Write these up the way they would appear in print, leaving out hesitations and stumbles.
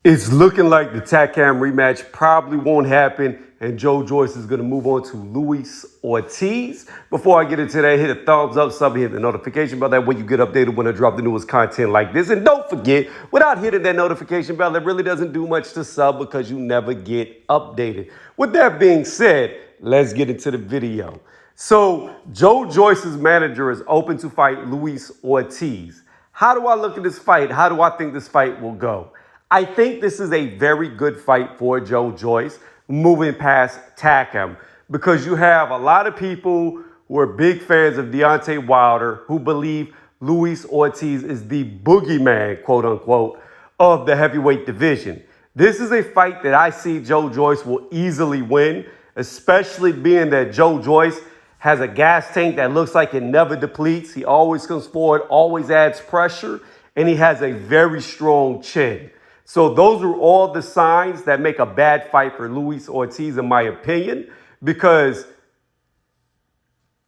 It's looking like the Takam rematch probably won't happen, and Joe Joyce is going to move on to Luis Ortiz. Before I get into that, hit a thumbs up, sub, hit the notification bell. That way you get updated when I drop the newest content like this. And don't forget, without hitting that notification bell, it really doesn't do much to sub because you never get updated. With that being said, let's get into the video. So Joe Joyce's manager is open to fight Luis Ortiz. How do I look at this fight? How do I think this fight will go? I think this is a very good fight for Joe Joyce, moving past Takam, because you have a lot of people who are big fans of Deontay Wilder who believe Luis Ortiz is the boogeyman, quote unquote, of the heavyweight division. This is a fight that I see Joe Joyce will easily win, especially being that Joe Joyce has a gas tank that looks like it never depletes. He always comes forward, always adds pressure, and he has a very strong chin. So those are all the signs that make a bad fight for Luis Ortiz, in my opinion, because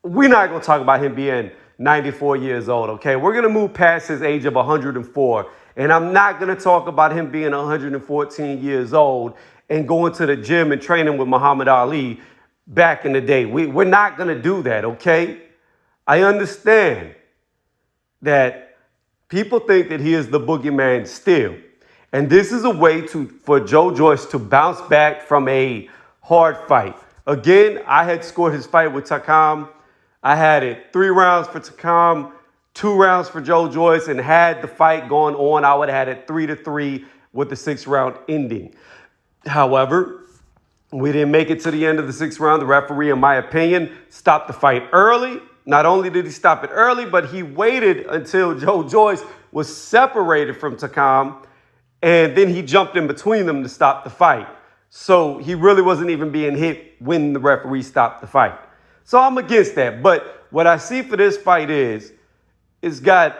we're not going to talk about him being 94 years old, okay? We're going to move past his age of 104, and I'm not going to talk about him being 114 years old and going to the gym and training with Muhammad Ali back in the day. We're not going to do that, okay? I understand that people think that he is the boogeyman still. And this is a way for Joe Joyce to bounce back from a hard fight. Again, I had scored his fight with Takam. I had it 3 rounds for Takam, 2 rounds for Joe Joyce, and had the fight going on, I would have had it 3-3 with the 6th round ending. However, we didn't make it to the end of the 6th round. The referee, in my opinion, stopped the fight early. Not only did he stop it early, but he waited until Joe Joyce was separated from Takam, and then he jumped in between them to stop the fight. So he really wasn't even being hit when the referee stopped the fight. So I'm against that. But what I see for this fight is, it's got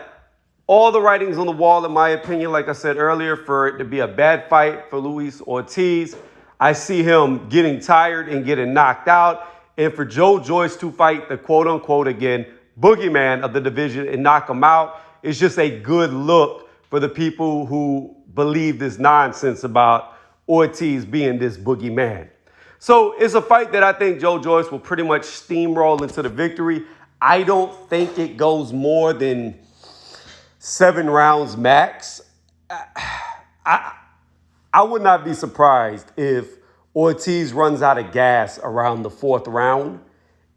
all the writings on the wall, in my opinion, like I said earlier, for it to be a bad fight for Luis Ortiz. I see him getting tired and getting knocked out. And for Joe Joyce to fight the quote-unquote, again, boogeyman of the division and knock him out, it's just a good look for the people who believe this nonsense about Ortiz being this boogeyman. So it's a fight that I think Joe Joyce will pretty much steamroll into the victory. I don't think it goes more than 7 rounds max. I would not be surprised if Ortiz runs out of gas around the 4th round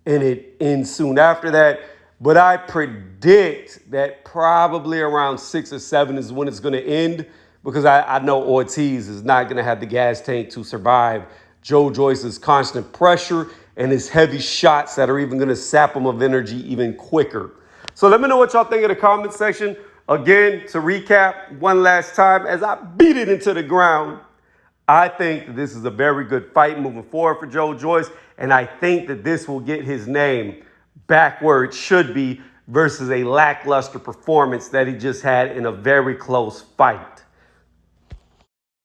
and it ends soon after that. But I predict that probably around 6 or 7 is when it's going to end, because I know Ortiz is not going to have the gas tank to survive Joe Joyce's constant pressure and his heavy shots that are even going to sap him of energy even quicker. So let me know what y'all think in the comment section. Again, to recap one last time, as I beat it into the ground, I think that this is a very good fight moving forward for Joe Joyce, and I think that this will get his name back where it should be versus a lackluster performance that he just had in a very close fight.